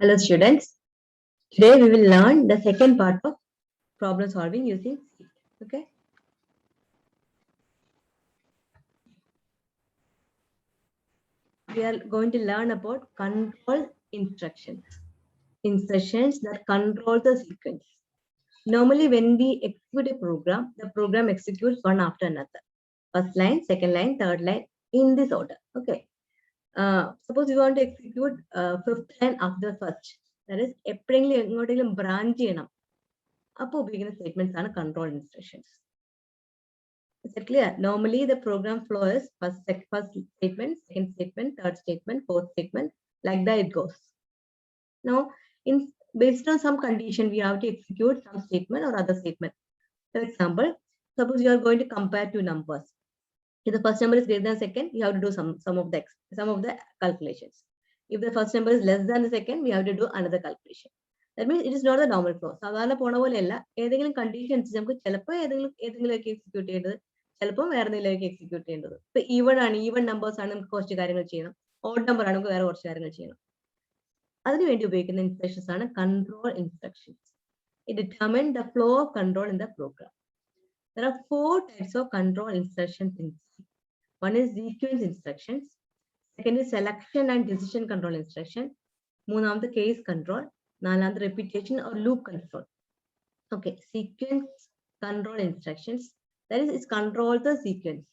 Hello students, today we will learn the second part of problem solving using C. Okay. We are going to learn about control instructions that control the sequence. Normally when we execute a program, the program executes one after another. First line, second line, third line in this order. Okay. Suppose you want to execute fifth line after first. That is, എപ്പോഴെങ്കിലും branch ചെയ്യണം. അപ്പോൾ ഉപയോഗിക്കുന്ന statements ആണ് control instructions. Is it clear? Normally the program flow is first statement, second statement, third statement, fourth statement, like that it goes. Now, based on some condition, we have to execute some statement or other statement. For example, suppose you are going to compare two numbers. If the first number is greater than second, you have to do some of the calculations. If the first number is less than the second, we have to do another calculation. That means it is not the normal flow. സാധാരണ പോണ പോലെയല്ല, ഏതെങ്കിലും conditions നമുക്ക് ചിലപ്പോൾ ഏതെങ്കിലുമൊക്കെ execute ചെയ്യേണ്ടത്, ചിലപ്പോൾ വേറെ എന്തെങ്കിലുമൊക്കെ എക്സിക്യൂട്ട് ചെയ്യേണ്ടത്. ഇപ്പൊ ഈവൺ നമ്പേഴ്സ് ആണ് നമുക്ക് കുറച്ച് കാര്യങ്ങൾ ചെയ്യണം, ഓഡ് നമ്പർ ആണ് നമുക്ക് വേറെ കുറച്ച് കാര്യങ്ങൾ ചെയ്യണം. അതിനുവേണ്ടി ഉപയോഗിക്കുന്ന ഇൻസ്ട്രക്ഷൻസ് ആണ് control instructions. It determines the flow of control in the program. There are 4 types of control instructions in C. One is sequence instructions. Second is selection and decision control instruction. മൂന്നാമത്തെ case control. നാലാമത്തെ repetition or loop control. Okay, sequence control instructions. That is, it controls the sequence.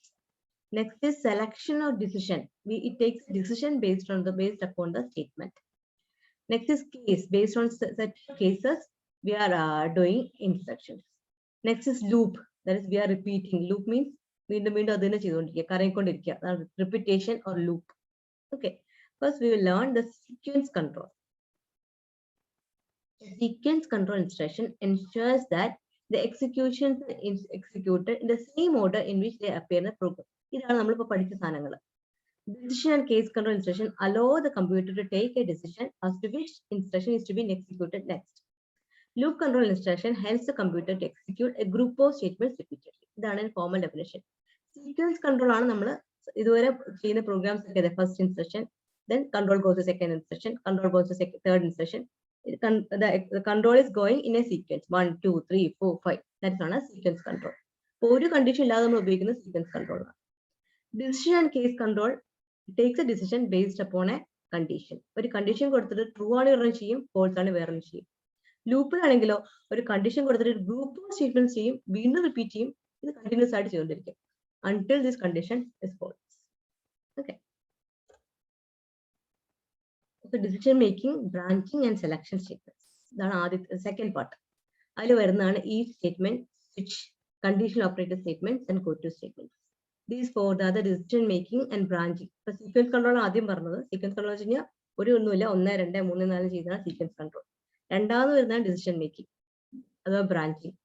Next is selection or decision. It takes decision based upon the statement. Next is case. Based on set cases, we are doing instructions. Next is loop. That is, we are repeating. Loop means വീണ്ടും അതിനെ ചെയ്തുകൊണ്ടിരിക്കുക, കറങ്ങിക്കൊണ്ടിരിക്കുക. Repetition or loop. Okay. First, we will learn the sequence control. The sequence control instruction ensures that the executions is executed in the same order in which they appear in the program. ഇതാണ് നമ്മളിപ്പോൾ പഠിച്ച സാധനങ്ങൾ. Decision and case control instruction allow the computer to take a decision as to which instruction is to be executed next. Loop control instruction helps the computer to execute a group of statements repeatedly. ഇതാണ് formal definition. Sequence control ആണ് നമ്മൾ ഇതുവരെ ചെയ്യുന്ന programmes ഒക്കെ. First instruction, then control goes to second instruction, control goes to third instruction. The control is going in a sequence 1, 2, 3, 4, 5. That's known as sequence control. ഒരു condition ഇല്ലാതെ നമ്മൾ ഉപയോഗിക്കുന്ന sequence control ആണ്. Decision and case control takes a decision based upon a condition. ഒരു condition കൊടുത്തിട്ട് true ആണ് ഒരെണ്ണം ചെയ്യും, ഫോൾസ് ആണ് വേറെ ചെയ്യും. ലൂപ്പിലാണെങ്കിലോ ഒരു കണ്ടീഷൻ കൊടുത്തിട്ട് ഒരു ഗ്രൂപ്പ് ഓഫ് സ്റ്റേറ്റ്മെന്റ്സ് ചെയ്യും, വീണ്ടും റിപ്പീറ്റ് ചെയ്യും. ഇത് കണ്ടിന്യൂസ് ആയിട്ട് ചെയ്തുകൊണ്ടിരിക്കും until this condition is false. Okay. So decision making, branching and selection statements. ഇതാണ് ആദ്യത്തെ സെക്കൻഡ് പാർട്ട്. അതിൽ വരുന്നതാണ് if statement, switch, conditional operator statements and go to statements. These 4 are the decision making and branching. ഇപ്പൊ sequence control ആദ്യം പറഞ്ഞത്. Sequence control വെച്ച് കഴിഞ്ഞാൽ ഒന്നുമില്ല, 1, 2, 3, 4 ചെയ്താണ് സീക്വൻസ് കൺട്രോൾ. രണ്ടാമത് വരുന്നതാണ് ഡിസിഷൻ മേക്കിംഗ് അഥവാ ബ്രാഞ്ചിങ്,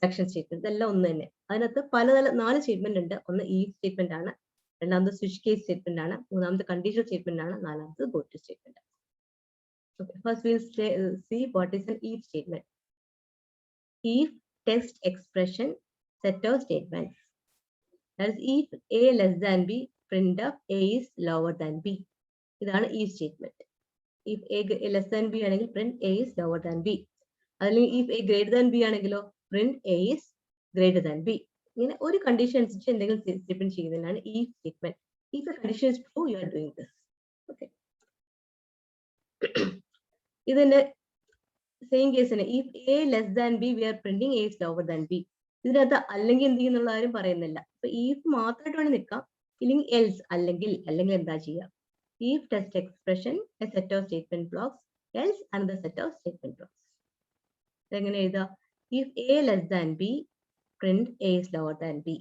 സെലക്ഷൻ സ്റ്റേറ്റ്മെന്റ്. ഇതെല്ലാം ഒന്ന് തന്നെ. അതിനകത്ത് 4 സ്റ്റേറ്റ്മെന്റ് ഉണ്ട്. ഒന്ന് ഈ സ്റ്റേറ്റ്മെന്റ് ആണ്, രണ്ടാമത് സ്വിച്ച് കേസ് സ്റ്റേറ്റ്മെന്റ് ആണ്, മൂന്നാമത്തെ കണ്ടീഷണൽ സ്റ്റേറ്റ്മെന്റ് ആണ്, നാലാമത് go to statement. Okay, first we'll see what is an if statement. If text expression set of statements. That is, if a less than b, print of a is lower than b. ഇതാണ് if statement. If a less than b ആണെങ്കിൽ print a is lower than b. അല്ലെങ്കിൽ if a greater than b ആണെങ്കിലോ print a is greater than b. ഇങ്ങനെ ഒരു condition അനുസരിച്ച് എന്തെങ്കിലും statement ചെയ്യുന്നതിനാണ് if statement. If a condition is true, you are doing this. Okay. ഇതിന്റെ same കേസിന് if a less than b, we are printing a is lower than b. ഇതിനകത്ത് അല്ലെങ്കിൽ എന്ത് ചെയ്യുന്നുള്ള കാര്യം പറയുന്നില്ല. അപ്പൊ if മാത്രമായിട്ട് വേണം നിൽക്കാം, ഇല്ലെങ്കിൽ else, അല്ലെങ്കിൽ എന്താ ചെയ്യുക? If test expression a set of statement blocks, else another set of statement blocks. എങ്ങനെ എഴുതാ? If a less than b, print a is lower than b.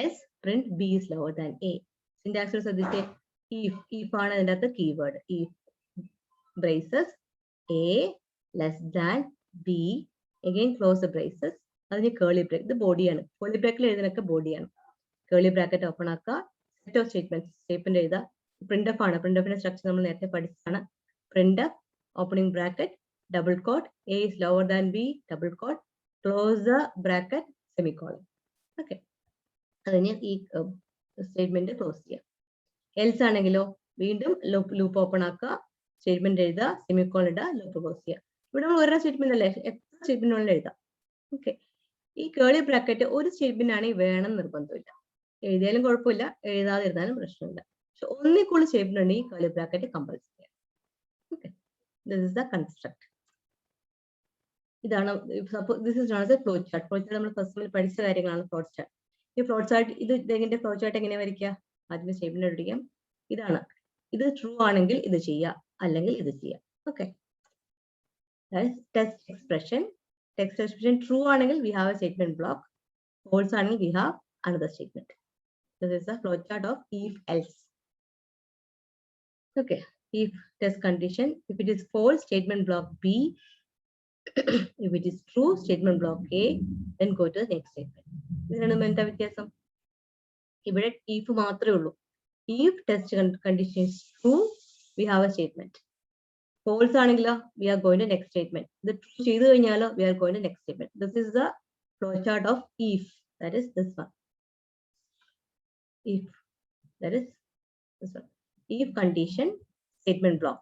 Else print b is lower than a. Syntax ശ്രദ്ധിച്ചേ. if ആണ് അതിന്റെ അകത്ത് keyword. if braces a less than b, again close the braces, അതിന് കേളി break. ഇത് ബോഡിയാണ്. കേളി ബ്രാക്കറ്റിൽ എഴുതുന്നതൊക്കെ ബോഡിയാണ്. കേളി ബ്രാക്കറ്റ് ഓപ്പൺ ആക്കുക, സെറ്റ് ഓഫ് സ്റ്റേറ്റ്മെന്റ് എഴുതുക. പ്രിന്റ് എഫ് ആണ്. പ്രിന്റ് എഫിന്റെ സ്ട്രക്ചർ നമ്മൾ നേരത്തെ പഠിച്ചതാണ്. Printf opening bracket double quote a is lower than b double quote close the bracket semicolon. Okay, അതിന് ഈ സ്റ്റേറ്റ്മെന്റ് ക്ലോസ് ചെയ്യാം. എൽസ് ആണെങ്കിലോ വീണ്ടും ലൂപ്പ് ഓപ്പൺ ആക്കുക, സ്റ്റേറ്റ്മെന്റ് എഴുതുക, സെമിക്കോൺ ഇടുക, ലൂപ്പ് ക്ലോസ് ചെയ്യുക. ഇവിടെ നമ്മൾ ഒരേ സ്റ്റേറ്റ്മെന്റ് അല്ലേ, എത്ര സ്റ്റേറ്റ്മെന്റുകളിൽ എഴുതാം. ഓക്കെ, ഈ കേളി ബ്രാക്കറ്റ് ഒരു സ്റ്റേറ്റ്മെന്റ് ആണെങ്കിൽ വേണം നിർബന്ധമില്ല. എഴുതിയാലും കുഴപ്പമില്ല, എഴുതാതിരുന്നാലും പ്രശ്നമില്ല. പക്ഷെ ഒന്നിൽ കൂടുതൽ സ്റ്റേറ്റ്മെന്റ് ഉണ്ടെങ്കിൽ curly bracket compulsory. Okay, this is the construct. ഇതാണ് this is not a flow chart. Flow chart നമ്മൾ ഫസ്റ്റ് പഠിച്ച കാര്യങ്ങളാണ് ഫ്ലോ ചാർട്ട്. ഈ ഫ്ലോ ചാർട്ട് ഇതിന്റെ ഫ്ലോ ചാർട്ട് എങ്ങനെ വരയ്ക്കുക? ആദ്യം സ്റ്റേറ്റ്മെന്റ് എടുക്കാം. ഇതാണ്, ഇത് ട്രൂ ആണെങ്കിൽ ഇത് ചെയ്യുക, അല്ലെങ്കിൽ ഇത് ചെയ്യുക. Okay, test expression. Text expression true ആണെങ്കിൽ we have a statement block, false ആണെങ്കിൽ we have another statement. This is the flow chart of if else. Okay, if test condition, if it is false, statement block B. If it is true, statement block A, then go to the next statement. ഇതിനാണ് എന്താ വ്യത്യാസം? ഇവിടെ if മാത്രമേ ഉള്ളൂ. If test condition is true, we have a statement. False ആണെങ്കിലോ we are going to next statement. ഇത് true ചെയ്തു കഴിഞ്ഞാലോ we are going to next statement. This is the flow chart of if. That is this one. If, that is this one. If condition, statement block.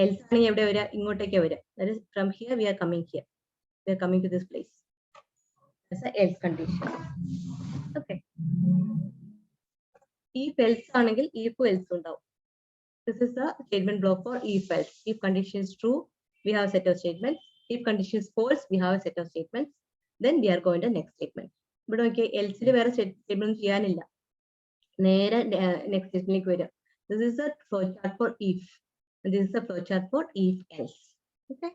Else ആണെങ്കിൽ എവിടെ വരിക? ഇങ്ങോട്ടേക്ക് വരിക. That is from here we are coming here. We are coming to this place. That's the else condition. Okay. If else ആണെങ്കിൽ if else ഉണ്ടാവും. This is the statement block for if else. If condition is true, we have a set of statements. If condition is false, we have a set of statements. Then we are going to next statement. ഇവിടെ നോക്കിയാൽ else വേറെ statement ചെയ്യാനില്ല, നേരെ next statementലേക്ക് വരിക. This is the flow chart for if, and this is the flow chart for if else. Okay.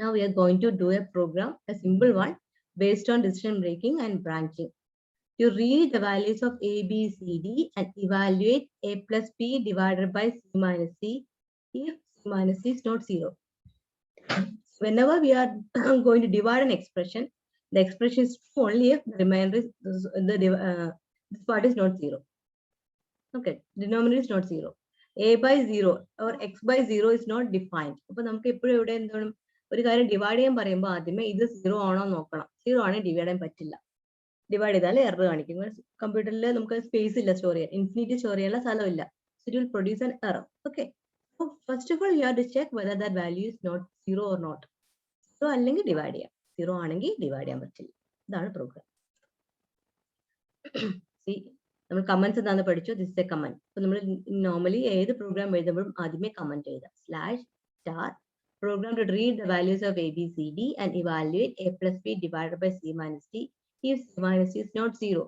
Now we are going to do a program, a simple one, based on decision making and branching. You read the values of A, B, C, D and evaluate A plus B divided by C minus C if C minus C is not 0. Whenever we are going to divide an expression, the expression is true only if the remainder is this part is not 0. Okay, denominator is not 0. A by 0 or x by 0 is not defined. അപ്പോൾ നമുക്ക് എപ്പോഴും ഇവിടെ എന്താണ് ഒരു കാര്യം divide ചെയ്യാൻ പറയുമ്പോൾ ആദ്യമേ ഇത് 0 ആണോ നോക്കണം. 0 ആണെങ്കിൽ ഡിവൈഡ് ചെയ്യാൻ പറ്റില്ല. ഡിവൈഡ് ചെയ്താൽ എറർ കാണിക്കും. കമ്പ്യൂട്ടറിൽ നമുക്ക് സ്പേസ് ഇല്ല സ്റ്റോർ ചെയ്യാൻ, ഇൻഫിനിറ്റി സ്റ്റോർ ചെയ്യാനുള്ള സ്ഥലമില്ല. So it will produce an error. Okay. So first of all, you have to check whether that value is not 0 or not. 0 അല്ലെങ്കിൽ ഡിവൈഡ് ചെയ്യാം, 0 ആണെങ്കിൽ ഡിവൈഡ് ചെയ്യാൻ പറ്റില്ല. ഇതാണ് പ്രോഗ്രാം. See, നമ്മൾ കമന്റ്സ് എന്താണെന്ന് പഠിച്ചു. This is A comment. അപ്പൊ നമ്മൾ നോർമലി ഏത് പ്രോഗ്രാം എഴുതുമ്പോഴും ആദ്യമേ കമന്റ് എഴുതാം. /* program to read the values of A, B, C, D and evaluate A plus B divided by C minus D if C minus C is not 0.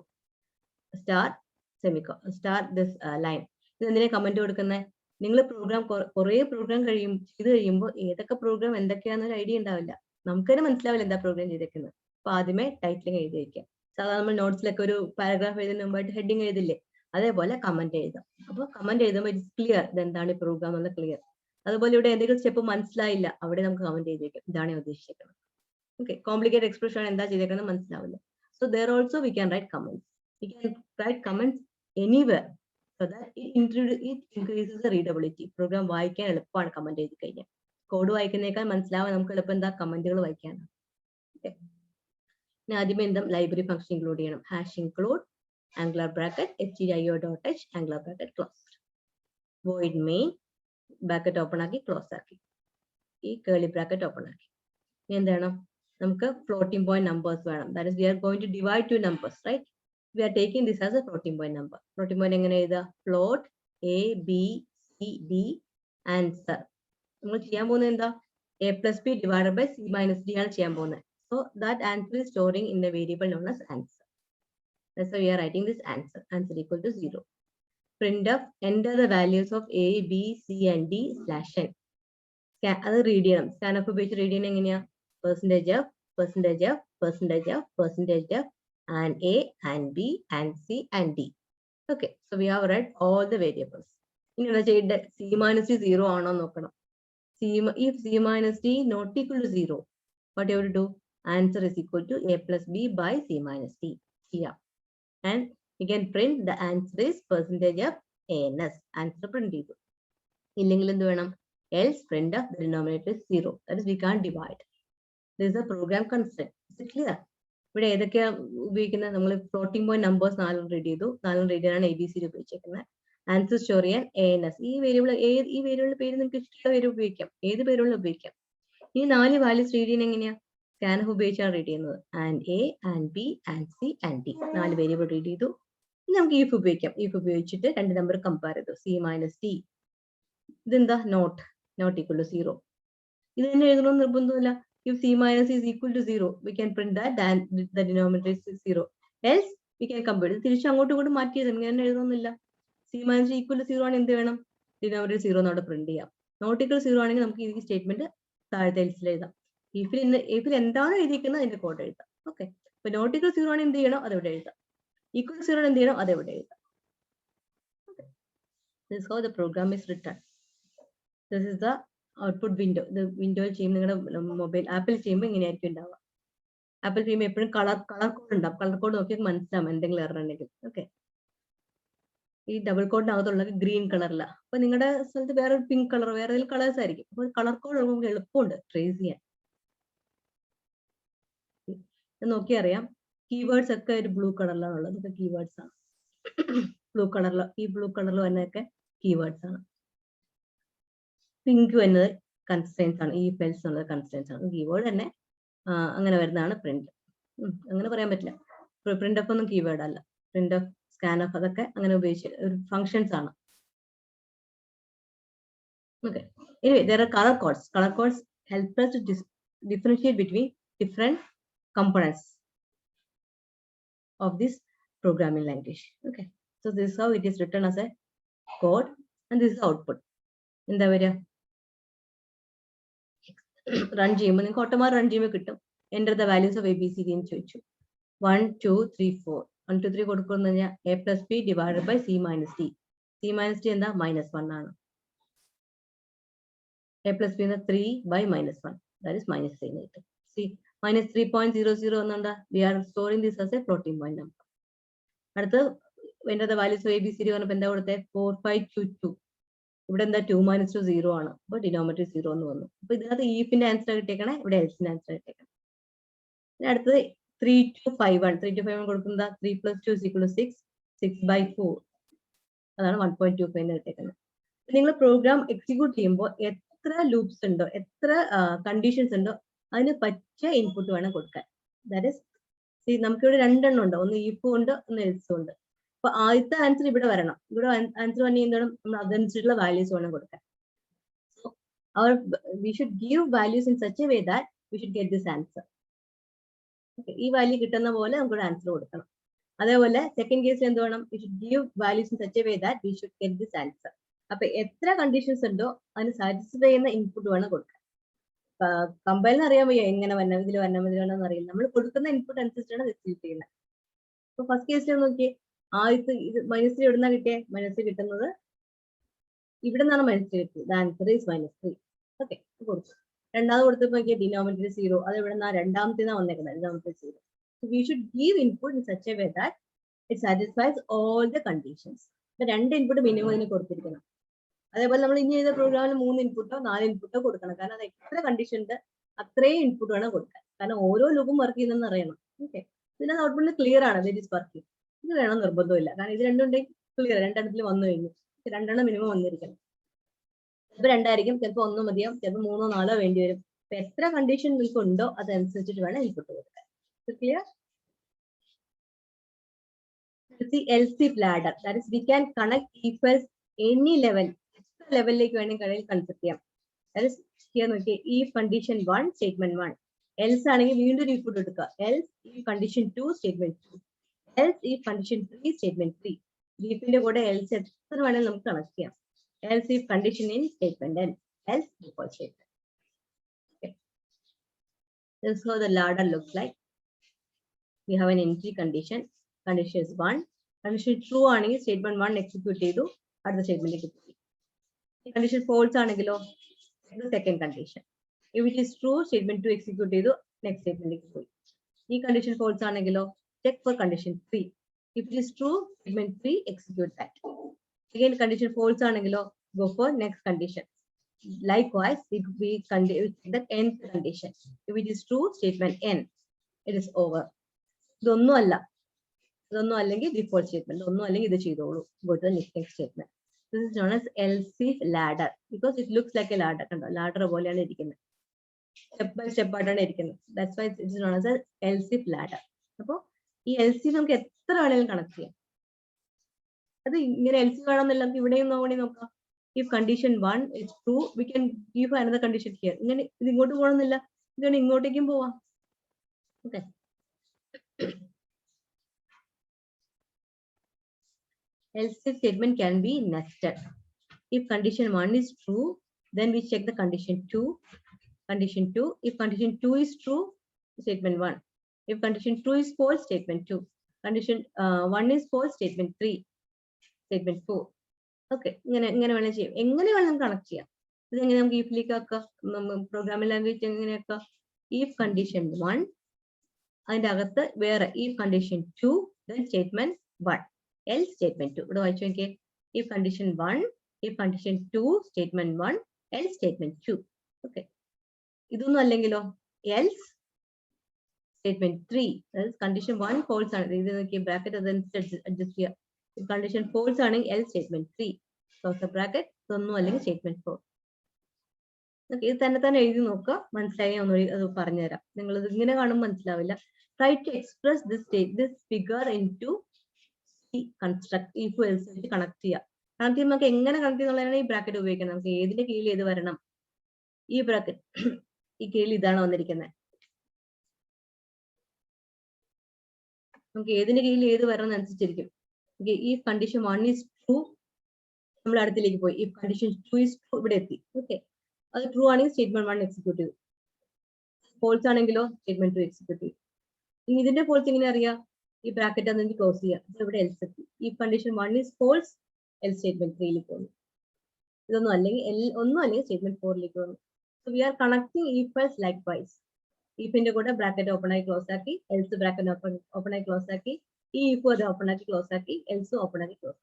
* this line. ഇത് എന്തിനാ comment കൊടുക്കുന്നത്? നിങ്ങൾ programme കുറേ programme ചെയ്ത് കഴിയുമ്പോൾ ഏതൊക്കെ programme എന്തൊക്കെയാണെന്നൊരു idea ഉണ്ടാവില്ല. നമുക്ക് തന്നെ മനസ്സിലാവില്ല എന്താ പ്രോഗ്രാം ചെയ്തേക്കുന്നത്. അപ്പൊ ആദ്യമേ ടൈറ്റിലിംഗ് എഴുതി വയ്ക്കാം. സാധാരണ നമ്മൾ നോട്ട്സിലൊക്കെ ഒരു പാരഗ്രാഫ് എഴുതുന്ന മുമ്പായിട്ട് ഹെഡിങ് എഴുതില്ലേ, അതേപോലെ കമന്റ് എഴുതാം. അപ്പോൾ കമന്റ് എഴുതുമ്പോൾ ഇറ്റ്സ് ക്ലിയർ, ഇതെന്താണ് ഈ പ്രോഗ്രാം എന്നുള്ള ക്ലിയർ. അതുപോലെ ഇവിടെ എന്തെങ്കിലും സ്റ്റെപ്പ് മനസ്സിലായില്ല, അവിടെ നമുക്ക് കമന്റ് ചെയ്ത് വെക്കാം, ഇതാണ് ഉദ്ദേശിക്കുന്നത്. ഓക്കെ, കോംപ്ലിക്കേറ്റഡ് എക്സ്പ്രഷൻ എന്താ ചെയ്തേക്കുന്നത് മനസ്സിലാവില്ല. So there also we can write comments. We can write comments anywhere so that it increases the readability. Program വായിക്കാൻ എളുപ്പമാണ് കമന്റ് ചെയ്ത് കഴിഞ്ഞാൽ. കോഡ് വായിക്കുന്നേക്കാൾ മനസ്സിലാവാൻ നമുക്ക് എളുപ്പം എന്താ കമന്റുകൾ വായിക്കാനാണ്. ഓക്കെ, ഇനി ആദ്യമേ എന്താ ലൈബ്രറി ഫംഗ്ഷൻ ഇൻക്ലൂഡ് ചെയ്യണം. #include angular bracket stdio.h angular bracket closed. void main bracket open ആക്കി ക്ലോസ് ആക്കി, ഈ കേളി ബ്രാക്കറ്റ് ഓപ്പൺ ആക്കി. ഇനി എന്താണ്, നമുക്ക് ഫ്ലോട്ടിംഗ് പോയിന്റ് നമ്പേഴ്സ് വേണം. That is we are going to divide two numbers, right? We are taking this as a floating point number. Floating point എങ്ങനെ എഴുതുക? Float A, B, C, D answer. നമ്മൾ ചെയ്യാൻ പോകുന്നത് എന്താ? A plus B divided by C minus D ആണ് ചെയ്യാൻ പോകുന്നത്. So that answer is storing in the variable known as answer. That's why we are writing this answer. Answer equal to 0. Printf, enter the values of A, B, C and D /n. അത് read ചെയ്യണം. Scanf ഉപയോഗിച്ച് read ചെയ്യണം. എങ്ങനെയാ? %f, %f, %f, %f and A and B and C and D. Okay, so we have read all the variables. ഇനി എന്താ ചെയ്യേണ്ടത്? C minus D 0 ആണോ നോക്കണം. If C minus D not equal to 0, what you have to do? Answer is equal to A plus B by C minus D. Yeah. And you can print the answer is %f ANS. Answer print ചെയ്തു. ഇല്ലെങ്കിൽ എന്ത് വേണം? Else print of the denominator is 0. That is we can't divide. This is a program constraint. Is it clear? ഇവിടെ ഏതൊക്കെയാ ഉപയോഗിക്കുന്നത്? നമ്മൾ floating point numbers 4 read ചെയ്തു. 4 read ചെയ്യാനാണ് ABC ഉപയോഗിച്ചിരിക്കുന്നത്. ആൻസർ സ്റ്റോർ ചെയ്യാൻ ANS. ഈ വേരിയബിൾ പേര് നിങ്ങൾക്ക് ഇഷ്ടമുള്ള പേര് ഉപയോഗിക്കാം, ഏത് പേരുള്ള ഉപയോഗിക്കാം. ഈ 4 വാല്യൂസ് റീഡ് ചെയ്യുന്നത് എങ്ങനെയാ? സ്കാൻഫ് ഉപയോഗിച്ചാണ് റീഡ് ചെയ്യുന്നത്. And A, and B, and C, and D. 4 variable read ചെയ്തു. നമുക്ക് if ഉപയോഗിക്കാം. if ഉപയോഗിച്ചിട്ട് 2 നമ്പർ കമ്പയർ ചെയ്തു. C - D. ഇതെന്താ? Not equal to 0. ഇത് തന്നെ എഴുതണമെന്ന് നിർബന്ധമില്ല. If C minus is equal to 0, we can print that the denominator is 0. Else we can compare. ഇത് തിരിച്ച് അങ്ങോട്ടും ഇങ്ങോട്ടും മാറ്റിയത് ഇങ്ങനെ എഴുതുന്നില്ല. C minus equal to 0 ആണ് എന്ത് വേണം? ഡിനോമിനേറ്റർ 0 എന്നോട് പ്രിന്റ് ചെയ്യാം. നോട്ട് ഈക്വൽ 0 ആണെങ്കിൽ നമുക്ക് ഈ സ്റ്റേറ്റ്മെന്റ് താഴത്തെ എൽസിൽ എഴുതാം. ഇഫിൽ എന്താണ് എഴുതിയിരിക്കുന്നത് അതിന്റെ കോഡ് എഴുതാം. ഓക്കെ, അപ്പൊ നോട്ട് ഈക്വൽ 0 ആണ് എന്ത് ചെയ്യണം? അതെവിടെ എഴുതാം. ഈക്വൽ 0 ആണ് എന്ത് ചെയ്യണം? അതെവിടെ എഴുതാം. This is how the program is written. This is the output window. ഇത് വിൻഡോയിൽ ചെയ്യുമ്പോൾ നിങ്ങളുടെ മൊബൈൽ ആപ്പിൽ ചെയ്യുമ്പോൾ ഇങ്ങനെയായിരിക്കും ഉണ്ടാവുക. ആപ്പിൽ ചെയ്യുമ്പോൾ എപ്പോഴും കളർ കോഡ് ഉണ്ടാവും. കളർ കോഡ് നോക്കിയാൽ മനസ്സിലാവും എന്തെങ്കിലും എറർ ഉണ്ടെങ്കിൽ. ഓക്കെ, ഈ ഡബിൾ കോഡിനകത്തുള്ള ഗ്രീൻ കളറില്ല. അപ്പൊ നിങ്ങളുടെ സ്ഥലത്ത് വേറെ പിങ്ക് കളർ, വേറെ ഏതെങ്കിലും കളേഴ്സ് ആയിരിക്കും. അപ്പൊ കളർ കോഡ് നമുക്ക് എളുപ്പമുണ്ട് ട്രേസ് ചെയ്യാൻ. നോക്കി അറിയാം. കീവേഡ്സ് ഒക്കെ ഒരു ബ്ലൂ കളറിലാണ് ഉള്ളത്. ഇതൊക്കെ കീവേഡ്സ് ആണ്. ബ്ലൂ കളറിൽ വന്നതൊക്കെ കീവേഡ്സ് ആണ്. പിങ്ക് വരുന്നത് കൺസ്ട്രെയിൻസ് ആണ്. ഈ ഫെൽസ് ഉള്ളത് കൺസ്ട്രെയിൻസ് ആണ്. കീവേഡ് തന്നെ അങ്ങനെ വരുന്നതാണ് പ്രിന്റ്. അങ്ങനെ പറയാൻ പറ്റില്ല. പ്രിന്റ് ഓഫ് ഒന്നും കീവേഡ് അല്ല. പ്രിന്റ് ഓഫ്, സ്കാൻ ഓഫ് അതൊക്കെ അങ്ങനെ ഉപയോഗിച്ച് ഫങ്ഷൻസ് ആണ്. Okay. Anyway, there are color codes. Color codes help us to differentiate between different components of this programming language. Okay. So this is how it is written as a code, and this is the output. എന്താ വരിക? Run ചെയ്യുമ്പോൾ നിങ്ങൾക്ക് automatic run ചെയ്യുമ്പോൾ കിട്ടും. Enter the values of ABCD എന്ന് ചോദിച്ചു. 1 2 3 4 1 2 3 കൊടുക്കുന്നത് കഴിഞ്ഞാൽ A plus B divided by C minus D. C minus D എന്താ? -1 ആണ്. A plus B എന്ന 3 by -1, that is -3 എന്ന് കിട്ടും. C -3.00 എന്നുണ്ട്. We are storing this as a floating point number. അടുത്ത് enter the values of ABCD പറഞ്ഞപ്പോൾ എന്താ കൊടുത്തേ? 4 5 2 2. ഇവിടെ എന്താ? 2 - 2 0 ആണ്. അപ്പൊ ഡിനോമിനേറ്റർ 0 എന്ന് വന്നു. അപ്പൊ ഇതിനകത്ത് ഈഫിന്റെ ആൻസർ കിട്ടിയേക്കണേ, ഇവിടെ എൽസിന്റെ ആൻസർ കിട്ടിയേക്കണം. അടുത്തത് 3 2 5 1. 3 2 5 1 കൊടുക്കുന്നത് 3 + 2 = 6. 6/4. അതാണ് 1.25 എന്ന് കിട്ടിയേക്കുന്നത്. നിങ്ങൾ പ്രോഗ്രാം എക്സിക്യൂട്ട് ചെയ്യുമ്പോൾ എത്ര ലൂപ്സ് ഉണ്ടോ, എത്ര കണ്ടീഷൻസ് ഉണ്ടോ, അതിന് പറ്റിയ ഇൻപുട്ട് വേണം കൊടുക്കാൻ. ദാറ്റ് ഈസ്, നമുക്കിവിടെ 2 എണ്ണം ഉണ്ട്. ഒന്ന് ഈഫും ഉണ്ട്, ഒന്ന് എൽസും ഉണ്ട്. അപ്പൊ ആദ്യത്തെ ആൻസർ ഇവിടെ വരണം. ഇവിടെ ആൻസർ വന്നു എന്താണ്? നമ്മൾ അതനുസരിച്ചുള്ള വാല്യൂസ് വേണം കൊടുക്കാൻ. So we should give values in such a way that we should get this answer. Okay, ഈ വാല്യൂ കിട്ടുന്ന പോലെ നമുക്ക് ആൻസർ കൊടുക്കണം. അതേപോലെ സെക്കൻഡ് കേസിൽ എന്ത് വേണം? we should give values in such a way that we should get this answer. അപ്പൊ എത്ര കണ്ടീഷൻസ് ഉണ്ടോ അതിന് സാറ്റിസ്ഫൈ ചെയ്യുന്ന ഇൻപുട്ട് വേണം കൊടുക്കാൻ. കമ്പൈലിന് അറിയാൻ വയ്യ എങ്ങനെ വരണം, ഇതിൽ വരണം അറിയില്ല. നമ്മൾ കൊടുക്കുന്ന ഇൻപുട്ട് അനുസരിച്ചാണ് റിസീവ് ചെയ്യുന്നത്. അപ്പൊ ഫസ്റ്റ് കേസിൽ നോക്കിയേ, ആദ്യത്തെ ഇത് -3 എവിടുന്നാ കിട്ടിയേ? -3 കിട്ടുന്നത് ഇവിടെ നിന്നാണ്. -3 കിട്ടിയത്. Answer is -3. ഓക്കെ, കൊടുത്തു. രണ്ടാമത് കൊടുത്തപ്പോൾ നോക്കിയാൽ ഡിനോമിനേറ്റർ 0. അത് ഇവിടെ നിന്നാ രണ്ടാമത്തേന്നാ വന്നേക്കുന്നത്. രണ്ടാമത്തെ 0. So we should give input in such a way that it satisfies all the conditions. രണ്ട് ഇൻപുട്ട് മിനിമം ഇതിന് കൊടുത്തിരിക്കണം. അതേപോലെ നമ്മൾ ഇനി ചെയ്ത പ്രോഗ്രാമിൽ 3 ഇൻപുട്ടോ 4 ഇൻപുട്ടോ കൊടുക്കണം. കാരണം അത് എത്ര കണ്ടീഷൻ ഉണ്ട് അത്രയും ഇൻപുട്ട് വേണം കൊടുക്കാൻ. കാരണം ഓരോ ലൂപ്പും വർക്ക് ചെയ്യുന്നതെന്ന് അറിയണം. ഓക്കെ, ഇതിന്റെ ഔട്ട്പുട്ടിൽ ക്ലിയർ ആണ് വെരി വർക്കിംഗ്. ഇത് വേണം നിർബന്ധമില്ല. കാരണം ഇത് രണ്ടും ഉണ്ടെങ്കിൽ ക്ലിയർ, രണ്ടെണ്ണത്തിൽ വന്നു കഴിഞ്ഞു. 2 എണ്ണം മിനിമം വന്നിരിക്കണം. ചിലപ്പോൾ 2 ആയിരിക്കും, ചിലപ്പോൾ 1 മതിയാവും, ചിലപ്പോൾ 3 4 വേണ്ടി വരും. അപ്പൊ എത്ര കണ്ടീഷൻ നിങ്ങൾക്ക് ഉണ്ടോ അതനുസരിച്ചിട്ട് വേണം ഇൻപുട്ട് കൊടുക്കാൻ. Clear? else if ladder, that is we can connect if else any level, എത്ര ലെവലിലേക്ക് വേണമെങ്കിൽ കൺസെപ്റ്റ് ചെയ്യാം. That is here നോക്കിയേ, if condition 1 statement 1, else ആണെങ്കിൽ വീണ്ടും ഒരു ഇൻപുട്ട് എടുക്കുക. else if condition 2 statement 2, else if condition 3 statement 3. ifന്റെ കൂടെ else എത്ര വേണമെങ്കിലും നമുക്ക് കണക്ട് ചെയ്യാം. else if condition in statement n, else default statement. Okay, this is how the ladder looks like. We have an entry condition. Condition is 1. Condition true ആണെങ്കിൽ statement 1 execute ചെയ്തു, അടുത്ത സ്റ്റേറ്റ്മെന്റിലേക്ക് പോയി. Condition false ആണെങ്കിലോ the second condition. If it is true, statement 2 execute ചെയ്തു, next സ്റ്റേറ്റ്മെന്റിലേക്ക് പോയി. ഈ condition false ആണെങ്കിലോ check for condition 3. If it is true, statement 3 execute that. Again condition false ആണെങ്കിലോ go for next condition. Likewise, if we the nth condition. If it is true, statement n, it is over. ഇതൊന്നും അല്ലെങ്കിൽ default statement, ഒന്നും അല്ലെങ്കിൽ ഇത് ചെയ്തോളൂ. Go to the next statement. This is known as else if ladder because it looks like a ladder. Ladder പോലെയാണ് ഇരിക്കുന്നത്. Step by step ആയിട്ടാണ് ഇരിക്കുന്നത്. That's why it is known as a else if ladder. അപ്പോൾ ഈ else if നമുക്ക് എത്ര വേണമെങ്കിലും connect ചെയ്യാം. അത് ഇങ്ങനെ else if വേണമെന്നില്ല, നമുക്ക് ഇവിടെയും നോക്കാം. If condition 1 is true, we can give another condition here. ഇങ്ങനെ ഇത് ഇങ്ങോട്ട് പോകണമെന്നില്ല, ഇതാണ് ഇങ്ങോട്ടേക്കും പോവാം. Okay. Else if statement can be nested. If condition 1 is true, then we check the condition 2. Condition 2. If condition 2 is true, statement 1. If condition 2 is false, statement 2. Condition 1 is false, statement 3. Statement 4. Okay. ഇങ്ങനെ വേണം ചെയ്യാം. എങ്ങനെ വേണം നമുക്ക് connect ചെയ്യാം. ഇതെങ്ങനെ നമുക്ക് ifലേക്ക് ആക്കാം, പ്രോഗ്രാമിംഗ് ലാംഗ്വേജ് എങ്ങനെയാക്കാം. If condition 1, അതിന്റെ അകത്ത് വേറെ if condition 2, then statement 1. Else statement 2. ഇവിടെ വായിച്ചു നോക്കിയേ. If condition 1, if condition 2, statement 1, else statement 2. Okay. ഇതൊന്നും അല്ലെങ്കിലോ else statement 3. Else condition 1 false ആണ്. ഇത് നോക്കിയേ, ബ്രാക്കറ്റ് അതനുസരിച്ച് അഡ്ജസ്റ്റ് ചെയ്യുക. If condition false ആണെങ്കിൽ else statement 3. Close the bracket. ഇതൊന്നും അല്ലെങ്കിൽ statement 4. Okay. ഇത് തന്നെ എഴുതി നോക്കുക. മനസ്സിലായി ഒന്നുകൂടി അത് പറഞ്ഞുതരാം. നിങ്ങൾ ഇത് ഇങ്ങനെ കാണുമ്പോൾ മനസ്സിലാവില്ല. Try to express this figure into construct if else വെച്ച് കണക്ട് ചെയ്യുക. കണക്ട് ചെയ്യുമ്പോൾ നമുക്ക് എങ്ങനെ കണക്ട് ചെയ്യുന്നതാണ് ഈ ബ്രാക്കറ്റ് ഉപയോഗിക്കുന്നത്. നമുക്ക് ഏതിന്റെ കീഴിൽ ഏത് വരണം, ഈ ബ്രാക്കറ്റ് ഈ കീഴിൽ ഇതാണ് വന്നിരിക്കുന്നത്. നമുക്ക് ഏതിന്റെ കീഴിൽ ഏത് വരണം അനുസരിച്ചിരിക്കും. ഈ കണ്ടീഷൻ 1 is true, നമ്മൾ അടുത്തിലേക്ക് പോയി. ഈ കണ്ടീഷൻ 2 is true, ഇവിടെ എത്തി. ഓക്കെ, അത് ട്രൂ ആണെങ്കിൽ സ്റ്റേറ്റ്മെന്റ് 1 എക്സിക്യൂട്ട് ചെയ്തു. ഫോൾസ് ആണെങ്കിലോ സ്റ്റേറ്റ്മെന്റ് 2 എക്സിക്യൂട്ട് ചെയ്തു. ഇനി ഇതിന്റെ ഫോൾസ് എങ്ങനെ അറിയാം, ഈ ബ്രാക്കറ്റ് അതെങ്കിൽ ക്ലോസ് ചെയ്യാം. ഇവിടെ എൽസ് എത്തി. ഈ condition 1 is false, else statement 3ലേക്ക് വന്നു. ഇതൊന്നും അല്ലെങ്കിൽ സ്റ്റേറ്റ്മെന്റ് 4ലേക്ക് വന്നു. So we are connecting if else likewise. ifന്റെ കൂടെ ബ്രാക്കറ്റ് ഓപ്പൺ ആയി ക്ലോസ് ആക്കി, else ബ്രാക്കറ്റ് ഓപ്പൺ ആയി ക്ലോസ് ആക്കി, ഈ if അത് ഓപ്പൺ ആക്കി ക്ലോസ് ആക്കി, else ഓപ്പൺ ആക്കി ക്ലോസ്.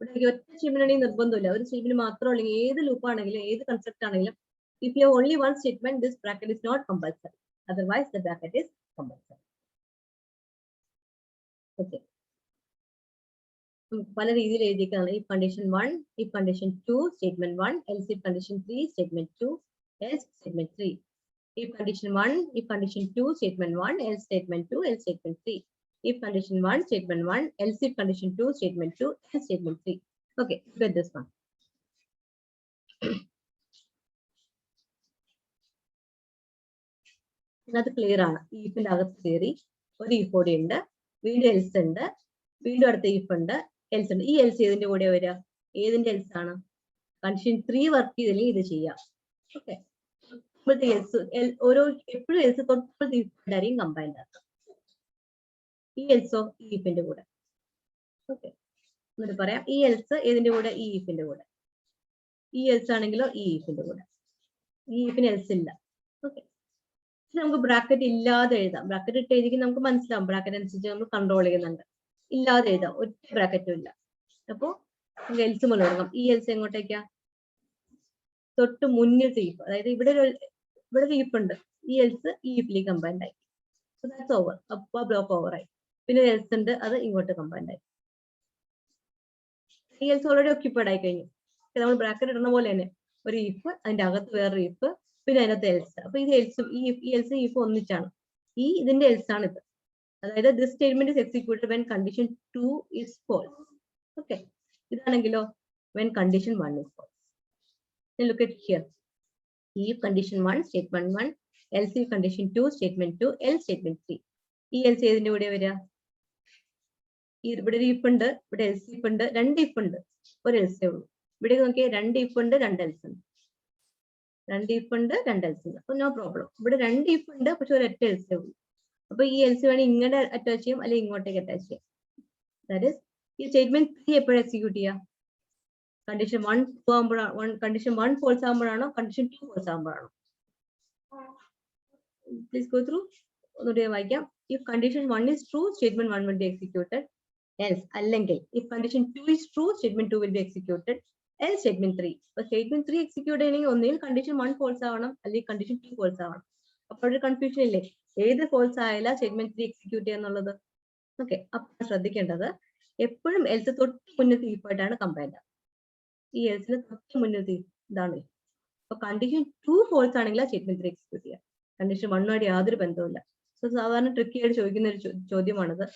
ഇവിടെ ഒറ്റ സ്റ്റേറ്റ്മെന്റ് ആണെങ്കിൽ നിർബന്ധമില്ല, ഒരു സ്റ്റേറ്റ്മെന്റ് മാത്രം അല്ലെങ്കിൽ ഏത് ലൂപ്പ് ആണെങ്കിലും ഏത് കൺസെപ്റ്റ് ആണെങ്കിലും if you have only one statement, this bracket is not compulsory. Otherwise the bracket is compulsory. Okay. പല രീതിയിൽ എഴുതിയിരിക്കുകയാണ്. if condition 1, if condition 2, statement 1, else if condition 3, statement 2, else statement 3. If condition 1, if condition 2, statement 1, else statement 2, else statement 3. If condition 1, statement 1, else if condition 2, statement 2, else statement 3. Okay, get this one. അത് clear ആണ്. ifന്റെ അകത്ത് കയറി ഒരു if കൂടി ഉണ്ട്, വീണ്ടും else ഉണ്ട്, വീണ്ടും അടുത്ത if ഉണ്ട്, else ഉണ്ട്. ഈ else ഏതിന്റെ കൂടെ വരിക, ഏതിന്റെ else ആണ്, കണ്ടീഷൻ 3 വർക്ക് ചെയ്തില്ലെങ്കിൽ ഇത് ചെയ്യാം. ഓക്കെ, ഓരോ എപ്പോഴും else തൊട്ട് if കമ്പൈൻഡ് ആക്കാം. ഈ എൽസോ ഈ ifന്റെ കൂടെ. ഓക്കെ, എന്നിട്ട് പറയാം ഈ else ഏതിന്റെ കൂടെ, ഈ ifന്റെ കൂടെ. ഈ else ആണെങ്കിലോ ഈ ifന്റെ കൂടെ. ഈ ifന് else ഇല്ല. ഓക്കെ, നമുക്ക് ബ്രാക്കറ്റ് ഇല്ലാതെ എഴുതാം. ബ്രാക്കറ്റ് ഇട്ട് എഴുതി നമുക്ക് മനസ്സിലാവും, ബ്രാക്കറ്റ് അനുസരിച്ച് നമ്മൾ കൺട്രോൾ ചെയ്യുന്നുണ്ട്. ഇല്ലാതെ എഴുതാം, ഒറ്റ ബ്രാക്കറ്റും ഇല്ല. അപ്പോ നമുക്ക് എൽസ് മുതൽ തുടങ്ങാം. ഈ എൽസ് എങ്ങോട്ടേക്കാ, തൊട്ട് മുന്നിലത്തെ if, അതായത് ഇവിടെ ഒരു if ഉണ്ട്, ഈ എൽസ് ഈ ifലേക്ക് കമ്പൈൻഡ് ആയി. That's over. അപ്പൊ ബ്ലോക്ക് ഓവർ ആയി. പിന്നെ എൽസ് ഉണ്ട്, അത് ഇങ്ങോട്ട് കമ്പൈൻഡ് ആയി. ഈ എൽസ് ഓൾറെഡി ഒക്യുപ്പൈഡ് ആയി കഴിഞ്ഞു. നമ്മൾ ബ്രാക്കറ്റ് ഇടുന്ന പോലെ തന്നെ ഒരു if, അതിന്റെ അകത്ത് വേറൊരു if, പിന്നെ അതിനകത്ത് എൽസ്. അപ്പൊ ഇത് എൽസും ഈ എൽസും if ഒന്നിച്ചാണ്. ഇതിന്റെ എൽസ് ആണ് ഇത്. അതായത് this statement is executed when condition 2 is false. Okay, ഇതാണെങ്കിലോ when condition 1 is false. Then look at here. If condition 1, statement 1, else if condition 2, statement 2, else statement 3. ഈ else ഏതിന്റെ കൂടെ വരിക, ഇവിടെ ഒരു if ഉണ്ട്, ഇവിടെ else if ഉണ്ട്, രണ്ട് if ഉണ്ട്, ഒരു else ഉള്ളൂ. ഇവിടെ നോക്കിയാൽ രണ്ട് if ഉണ്ട്, രണ്ട് else ഉണ്ട്. രണ്ട് if ഉണ്ട്, രണ്ട് else ഉണ്ട്. അപ്പൊ നോ പ്രോബ്ലം. ഇവിടെ രണ്ട് if ഉണ്ട്, പക്ഷെ ഒരൊറ്റ else ഉള്ളൂ. അപ്പൊ ഈ else വേണമെങ്കിൽ ഇങ്ങനെ അറ്റാച്ച് ചെയ്യും, അല്ലെങ്കിൽ ഇങ്ങോട്ടേക്ക് അറ്റാച്ച് ചെയ്യാം. ദാറ്റ് ഈസ് ഈ സ്റ്റേറ്റ്മെന്റ് 3 എപ്പോഴും എക്സിക്യൂട്ട് ചെയ്യാം, കണ്ടീഷൻ 1 ആകുമ്പോഴാണ്, കണ്ടീഷൻ 1 ഫോൾസ് ആകുമ്പോഴാണോ, കണ്ടീഷൻ 2 ഫോൾസ് ആകുമ്പോഴാണോ. പ്ലീസ് ഗോ ത്രൂ, ഒന്നുകൂടി വായിക്കാം. if condition 1 is true, statement 1 will be executed. Else അല്ലെങ്കിൽ if condition 2 is true, statement 2 will be executed. Else statement 3. അപ്പൊ സ്റ്റേറ്റ്മെന്റ് 3 എക്സിക്യൂട്ട് ചെയ്യണമെങ്കിൽ ഒന്നുകിൽ കണ്ടീഷൻ 1 ഫോൾസ് ആവണം, അല്ലെങ്കിൽ കണ്ടീഷൻ 2 ഫോൾസ് ആവണം. അപ്പോൾ ഒരു കൺഫ്യൂഷൻ ഇല്ലേ, ഏത് ഫോൾസ് ആയാലും സ്റ്റേറ്റ്മെന്റ് 3 എക്സിക്യൂട്ട് ചെയ്യാന്നുള്ളത്. ഓക്കെ, അപ്പൊ ശ്രദ്ധിക്കേണ്ടത് എപ്പോഴും എൽസ് തൊട്ട് മുന്നത്തെ if ആയിട്ടാണ് കമ്പൈൻഡ്. ഈ എൽസിന് തൊട്ട് മുന്നിൽ ഇതാണ്. അപ്പൊ കണ്ടീഷൻ 2 ഫോൾസ് ആണെങ്കിൽ ആ സ്റ്റേറ്റ്മെന്റ് 3 എക്സിക്യൂട്ട് ചെയ്യാം. കണ്ടീഷൻ 1 യാതൊരു ബന്ധവുമില്ല. സോ സാധാരണ ട്രിക്കി ആയിട്ട് ചോദിക്കുന്ന ഒരു ചോദ്യമാണത്.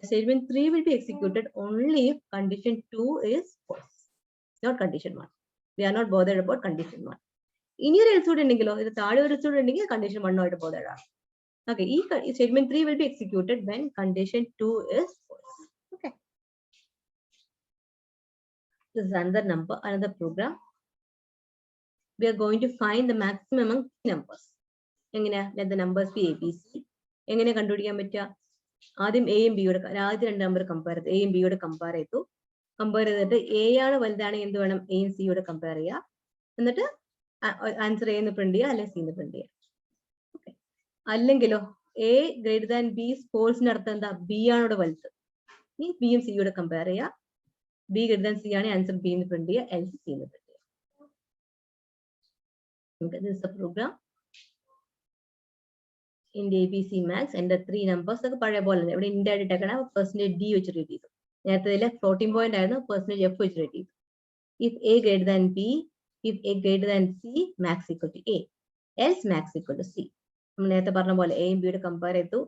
Statement 3 will be executed only if condition 2 is false, not condition 1. We are not bothered about condition 1. ഇനി ഒരു എൽസ് കൂടെ ഉണ്ടെങ്കിലോ, ഇത് താഴെ ഒരു എൽസ് കൂടെ ഉണ്ടെങ്കിൽ കണ്ടീഷൻ 1 ആയിട്ട് bothered ആണ്. Okay, ഈ statement 3 will be executed when condition 2 is false. Okay. This is another program. We are going to find the maximum among numbers. എങ്ങനെയാ? Let the numbers be ABC. എങ്ങനെ കണ്ടുപിടിക്കാൻ പറ്റുക? ആദ്യം എയും ബിയോട് ആദ്യം രണ്ട് നമ്പർ കമ്പയർ ചെയ്തു, എയും ബിയോട് കമ്പയർ ചെയ്തിട്ട് എ ആണ് വലുതാണെങ്കിൽ എന്ത് വേണം? എയും സിയോട് കമ്പയർ ചെയ്യുക. എന്നിട്ട് ആൻസർ എന്ന് പ്രിന്റ് ചെയ്യുക, അല്ലെങ്കിൽ സിന്ന് പ്രിന്റ് ചെയ്യുക. ഓക്കെ. അല്ലെങ്കിലോ എ ഗ്രേറ്റർ ദാൻ ബി ഫോൾസിന്റെ അർത്ഥം എന്താ? ബി ആണോട് വലുത്. ഈ ബിയും സിയോട് കമ്പയർ ചെയ്യുക. ബി ഗ്രേറ്റർ ദാൻ സി ആണ്, ആൻസർ ബി എന്ന് പ്രിന്റ് ചെയ്യുക, എൽസ് സി എന്ന് പ്രിന്റ് ചെയ്യുക. This is the program. In ABC Max and the 3 numbers ഒക്കെ പഴയ പോലെ തന്നെ ഇവിടെ ഇൻഡ് ആയിട്ട് ഇട്ടേക്കണ പെർസെന്റേജ് ഡി വെച്ച് റീഡ് ചെയ്തു. നേരത്തെ ഫ്ലോട്ടിംഗ് പോയിന്റ് ആയിരുന്നു, പെർസെന്റേജ് എഫ് വെച്ച് റീഡ് ചെയ്തു. If A greater than B, if A greater than C, max equal to A, else max equal to C. നമ്മൾ നേരത്തെ പറഞ്ഞ പോലെ എയും ബിയോട് കമ്പയർ ചെയ്തു.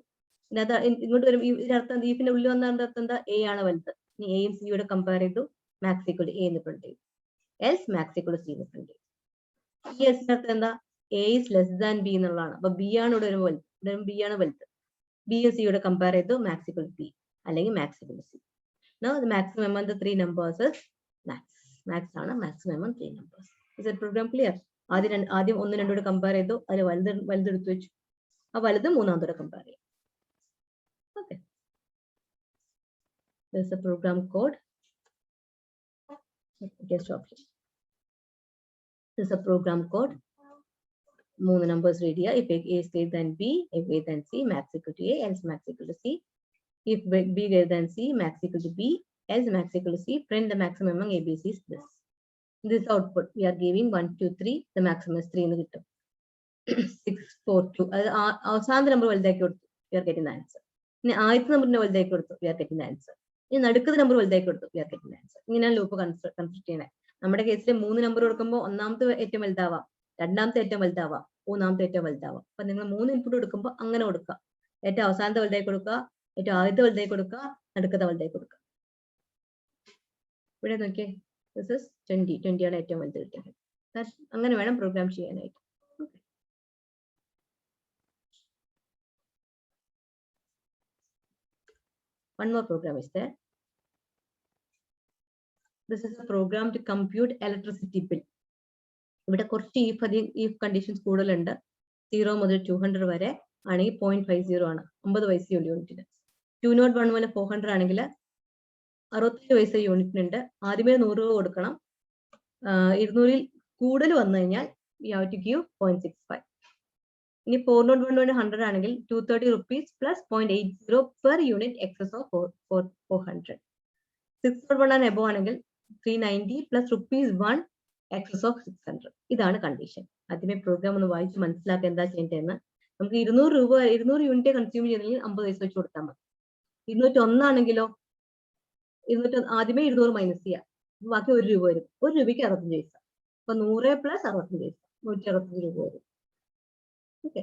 ഇങ്ങോട്ട് വരും ഇതിനർത്ഥം ഈഫിന്റെ ഉള്ളിൽ വന്ന അർത്ഥം എന്താ? എ ആണ് വലുത്. ഇനി എയും സിയോട് കമ്പയർ ചെയ്തു, മാക്സ് ഈക്വൽ ടു എ എന്ന് പ്രിന്റ് ചെയ്തു, else max equal to C എന്ന് പ്രിന്റ് ചെയ്തു. ഈ എൽസിന്റെ അർത്ഥം എന്താ? A is less than B എന്നുള്ളതാണ്. അപ്പൊ ബി ആണ് ഇവിടെ ഒരു വലുത്, ബി ആണ് വലുത്. ബി സിയോട് കമ്പയർ ചെയ്തു, മാക്സ് ഈക്വൽ ബി അല്ലെങ്കിൽ max equal C. Now the maximum among the 3 numbers is max. Max ആണ് maximum among 3 numbers. Is that program clear? ആദ്യം 1 2 കമ്പയർ ചെയ്തു, അതിൽ വലുത് എടുത്തു വെച്ചു, ആ വലുത് മൂന്നാമതോടെ കമ്പയർ ചെയ്യും. Okay. This is the program code. Okay, stop here. This is a program code. 3 numbers read here. If A is greater than B, if greater than C, max equal to A, else max equal to C. If B greater than C, max equal to B, else max equal to C. Print the maximum among ABC is this. This output we are giving 1 2 3. The maximum is 3 എന്ന് കിട്ടും. 6 4 2. അത് അവസാനത്തെ number വലുതാക്കി കൊടുത്തു, we are getting the answer. ഇനി ആദ്യത്തെ നമ്പറിനെ വലുതാക്കി കൊടുത്തു, we are getting the answer. ഇനി നടുക്കത്തെ നമ്പർ വലുതാക്കി കൊടുത്തു, we are getting the answer. ഇങ്ങനെയാണ് ലൂപ്പ് കൺസ്ട്രക്ട് ചെയ്യണേ. നമ്മുടെ കേസിൽ 3 നമ്പർ കൊടുക്കുമ്പോൾ ഒന്നാമത്തെ ഏറ്റവും വലുതാവാം, രണ്ടാമത്തെ ഏറ്റവും വലുതാവാം, മൂന്നാമത്തെ ഏറ്റവും വലുതാവാം. അപ്പൊ നിങ്ങൾ 3 ഇൻപുട്ട് കൊടുക്കുമ്പോൾ അങ്ങനെ കൊടുക്കുക. ഏറ്റവും അവസാനത്തെ വലുതാക്കി കൊടുക്കുക, ഏറ്റവും ആദ്യത്തെ വലുതായി കൊടുക്കുക, നടുക്കത്തെ വലുതായി കൊടുക്കുക. ഇവിടെ നോക്കിയേ, this is 20 ആണ് ഏറ്റവും വലുത് കിട്ടിയത്. അങ്ങനെ വേണം പ്രോഗ്രാം ചെയ്യാനായിട്ട്. One more program is there. This is a program to compute electricity bill. ഇവിടെ കുറച്ച് if conditions കൂടുതലുണ്ട്. 0 മുതൽ 200 വരെ ആണെങ്കിൽ 0.50 ആണ്, 50 പൈസയുണ്ട് യൂണിറ്റിന്. 201 മുതൽ 400 ആണെങ്കിൽ 67 പൈസ യൂണിറ്റിനുണ്ട്. ആദ്യമേ 100 രൂപ കൊടുക്കണം. 200ൽ കൂടുതൽ വന്നു കഴിഞ്ഞാൽ we have to give 0.65. ഇനി 401 മുതൽ 100 ആണെങ്കിൽ 230 rupees plus 0.80 per unit excess of 400. 601 and above ആണെങ്കിൽ 390 plus ₹1 excess of 600. ഇതാണ് കണ്ടീഷൻ. ആദ്യമേ പ്രോഗ്രാം ഒന്ന് വായിച്ച് മനസ്സിലാക്കുക എന്താ ചെയ്യേണ്ടതെന്ന്. നമുക്ക് 200 യൂണിറ്റ് കൺസ്യൂം ചെയ്തെങ്കിൽ 50 പൈസ വെച്ച് കൊടുത്താൽ മതി. 201 ആണെങ്കിലോ ആദ്യമേ 200 മൈനസ് ചെയ്യാം, ബാക്കി 1 രൂപ വരും. 1 രൂപയ്ക്ക് 65 പൈസ. അപ്പൊ 100 plus 65 പൈസ 165 രൂപ വരും. ഓക്കെ.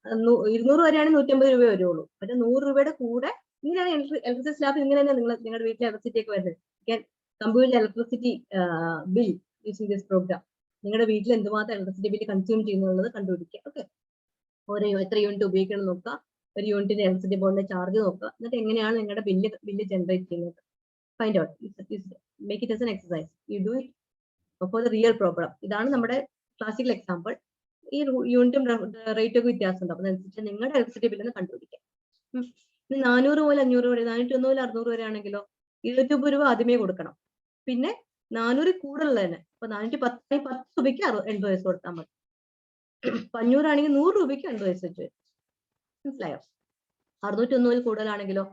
200 വരെയാണെങ്കിൽ 150 രൂപ വരുള്ളൂ. പക്ഷെ 100 രൂപയുടെ കൂടെ ഇങ്ങനെയാണ് ഇലക്ട്രിസിറ്റി സ്ലാബ്. ഇങ്ങനെ തന്നെ നിങ്ങളുടെ വീട്ടിലെ ഇലക്ട്രിസിറ്റി ഒക്കെ വരുന്നത്. Computer electricity bill using this program. നിങ്ങളുടെ വീട്ടിൽ എന്തുമാത്രം ഇലക്ട്രിസിറ്റി ബില്ല് കൺസ്യൂം ചെയ്യുന്നുള്ളത് കണ്ടുപിടിക്കുക. ഓക്കെ. എത്ര യൂണിറ്റ് ഉപയോഗിക്കണം നോക്കുക, ഒരു യൂണിറ്റിന്റെ ഇലക്ട്രിസിറ്റി ബോർഡിന്റെ ചാർജ് നോക്കുക, എന്നിട്ട് എങ്ങനെയാണ് നിങ്ങളുടെ ബില്ല് ജനറേറ്റ് ചെയ്യുന്നത്. Find out, make it as an exercise. You do it for the real problem. ഇതാണ് നമ്മുടെ ക്ലാസിക്കൽ എക്സാമ്പിൾ. ഈ യൂണിറ്റും റേറ്റും ഒക്കെ വ്യത്യാസം ഉണ്ടാവും. അതനുസരിച്ച് നിങ്ങളുടെ ഇലക്ട്രിസിറ്റി ബില്ലിന് കണ്ടുപിടിക്കാം. 400 മുതൽ 500 വരെ, 401 മുതൽ 600 വരെ ആണെങ്കിലോ 220 രൂപ ആദ്യമേ കൊടുക്കണം. പിന്നെ 400 കൂടുതലുള്ളതിന് ഇപ്പൊ 410 രൂപയ്ക്ക് 80 പൈസ കൊടുത്താൽ മതി. 500 ആണെങ്കിൽ 100 രൂപയ്ക്ക് 80 പൈസ വെച്ച് വരും. മനസ്സിലായോ? 601 മുതൽ കൂടുതലാണെങ്കിലോ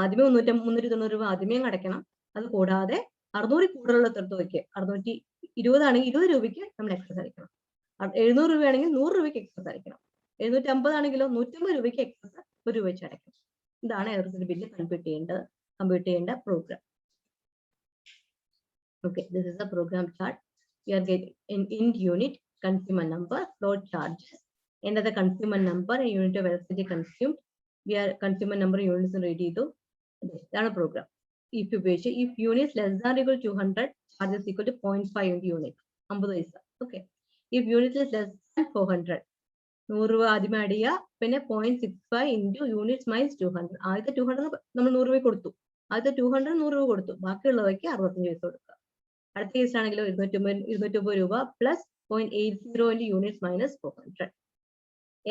ആദ്യമേ 390 രൂപ ആദ്യമേ അടയ്ക്കണം. അത് കൂടാതെ 600 കൂടുതലുള്ള തുകയ്ക്ക് 620 ആണെങ്കിൽ 20 രൂപയ്ക്ക് നമ്മൾ എക്സസ് അടയ്ക്കണം. 700 രൂപയാണെങ്കിൽ 100 രൂപയ്ക്ക് എക്സസ് അടയ്ക്കണം. 750 ആണെങ്കിലോ 150 രൂപയ്ക്ക് എക്സസ് 1 രൂപ വെച്ച് അടയ്ക്കണം. ഇതാണ് ഇലക്ട്രിസിറ്റി ബില്ല് കമ്പ്യൂട്ട് ചെയ്യേണ്ട programme. Okay, this is the program chart. We are getting in unit, consumer number, load charges, another consumer number, a unit of electricity consumed. We are consumer number units ready to that's a program. If units less than or equal to 200, charges equal to 0.5 unit. Okay. If unit is less than 400, 100 രൂപ ആദ്യം add ചെയ്യുക, പിന്നെ 0.65 into units minus 200. ആദ്യത്തെ 200 നമ്മൾ 100 രൂപ കൊടുത്തു, ആദ്യത്തെ 200 100 രൂപ കൊടുത്തു, ബാക്കിയുള്ളവയ്ക്ക് 65 പൈസ കൊടുക്കുക. അടുത്ത കേസ് ആണെങ്കിലോ 250 രൂപ plus 0.80 into units minus 400.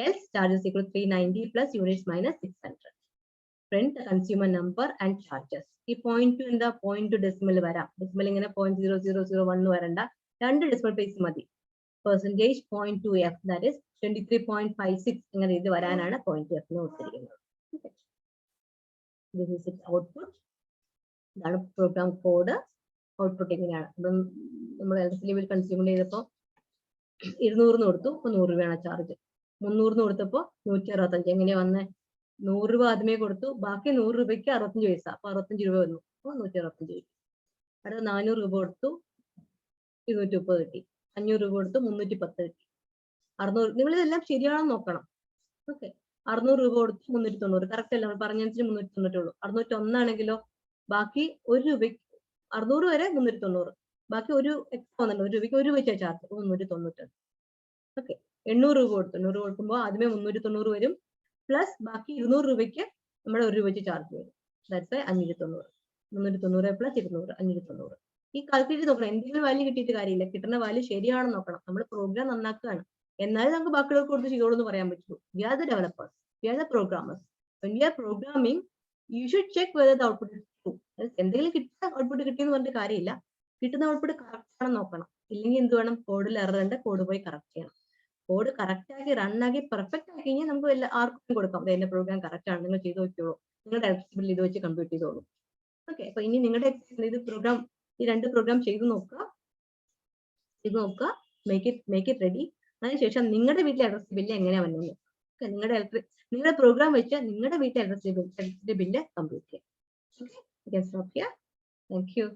Else charges equal to 390 plus units minus 600. Print the consumer number and charges. ഈ പോയിന്റ് എന്താ, പോയിന്റ് ഡെസിമൽ വരാം. ഡെസിമൽ ഇങ്ങനെ 0.0001 വരണ്ട, 2 ഡെസിമൽ പ്ലേസ് മതി. Percentage 0.2f, that is 23.56 ഇങ്ങനെ ഇത് വരാനാണ് 0.2f എന്ന് കൊടുത്തിരിക്കുന്നത്. This is its output. ഇതാണ് പ്രോഗ്രാം കോഡ്. ഔട്ട്പുട്ട് ഇങ്ങനെയാണ്. നമ്മൾ ഇലക്ട്രിസിറ്റി ബിൽ കൺസ്യൂം ചെയ്തപ്പോൾ 200 കൊടുത്തു, ഇപ്പൊ 100 രൂപയാണ് ചാർജ്. 300 കൊടുത്തപ്പോ 165. എങ്ങനെയാ വന്നേ, 100 രൂപ ആദ്യമേ കൊടുത്തു, ബാക്കി 100 രൂപയ്ക്ക് 65 പൈസ, അപ്പൊ 65 രൂപ വന്നു, അപ്പൊ 165. അടുത്ത 400 രൂപ കൊടുത്തു, 230 കിട്ടി. 500 രൂപ കൊടുത്തു, 310 കിട്ടി. 600, നിങ്ങൾ ഇതെല്ലാം ശരിയാണെന്ന് നോക്കണം. ഓക്കെ, 600 രൂപ കൊടുത്തു, 390. കറക്റ്റ് അല്ല, നമ്മൾ പറഞ്ഞനുസരിച്ച് 390 ഉള്ളൂ. 601 ആണെങ്കിലോ ബാക്കി 1 രൂപയ്ക്ക് 600 വരെ 390, ബാക്കി ഒരു എക്സ്ട്രാ വന്നല്ലോ, 1 രൂപയ്ക്ക് 1 രൂപ ചാർജ്, 390. ഓക്കെ, 800 രൂപ കൊടുത്തു. 800 കൊടുക്കുമ്പോൾ ആദ്യമേ 390 വരും, പ്ലസ് ബാക്കി 200 രൂപയ്ക്ക് നമ്മുടെ 1 രൂപ വെച്ച് ചാർജ് വരും. ദാറ്റ്സ് 590. 390 പ്ലസ് 200, 590. ഈ കാൽക്കുലേറ്റ് നോക്കണം. എന്തെങ്കിലും വാല്യൂ കിട്ടിയിട്ട് കാര്യമില്ല, കിട്ടുന്ന വാല്യൂ ശരിയാണെന്ന് നോക്കണം. നമ്മൾ പ്രോഗ്രാം നന്നാക്കുകയാണ്, എന്നാലും നമുക്ക് ബാക്കിയുള്ളവർക്ക് കൊടുത്ത് ചെയ്തോളൂ എന്ന് പറയാൻ പറ്റുള്ളൂ. We are the developers, we are the programmers. When we are programming, you should check whether the output is true. എന്തെങ്കിലും കിട്ടുന്ന ഔട്ട്പുട്ട് കിട്ടിയെന്ന് പറഞ്ഞിട്ട് കാര്യമില്ല, കിട്ടുന്ന ഔട്ട്പുട്ട് കറക്റ്റ് ആണെന്ന് നോക്കണം. ഇല്ലെങ്കിൽ എന്ത് വേണം, കോഡിൽ എറർ ഉണ്ട്, കോഡ് പോയി കറക്റ്റ് ചെയ്യണം. കോഡ് കറക്റ്റ് ആക്കി റൺ ആക്കി പെർഫെക്റ്റ് ആക്കി കഴിഞ്ഞാൽ നമുക്ക് ആർക്കും കൊടുക്കാം, എന്റെ പ്രോഗ്രാം കറക്റ്റ് ആണ്, നിങ്ങൾ ചെയ്ത് വെച്ചോളൂ, നിങ്ങളുടെ എക്സിബിൾ ഇത് വെച്ച് കമ്പ്യൂട്ട് ചെയ്തോളൂ. ഓക്കെ, അപ്പൊ ഇനി നിങ്ങളുടെ ഇത് പ്രോഗ്രാം, ഈ 2 പ്രോഗ്രാം ചെയ്ത് നോക്കുക, മേക്ക് ഇറ്റ് റെഡി. അതിനുശേഷം നിങ്ങളുടെ വീട്ടിലെ ഇലക്ട്രിസിറ്റി ബില്ല് എങ്ങനെയാ വന്നത്, നിങ്ങളുടെ പ്രോഗ്രാം വെച്ച് നിങ്ങളുടെ വീട്ടിലെ ഇലക്ട്രിസിറ്റി ബില്ല് കമ്പ്യൂട്ട് ചെയ്യാം. Okay, stop here. Thank you.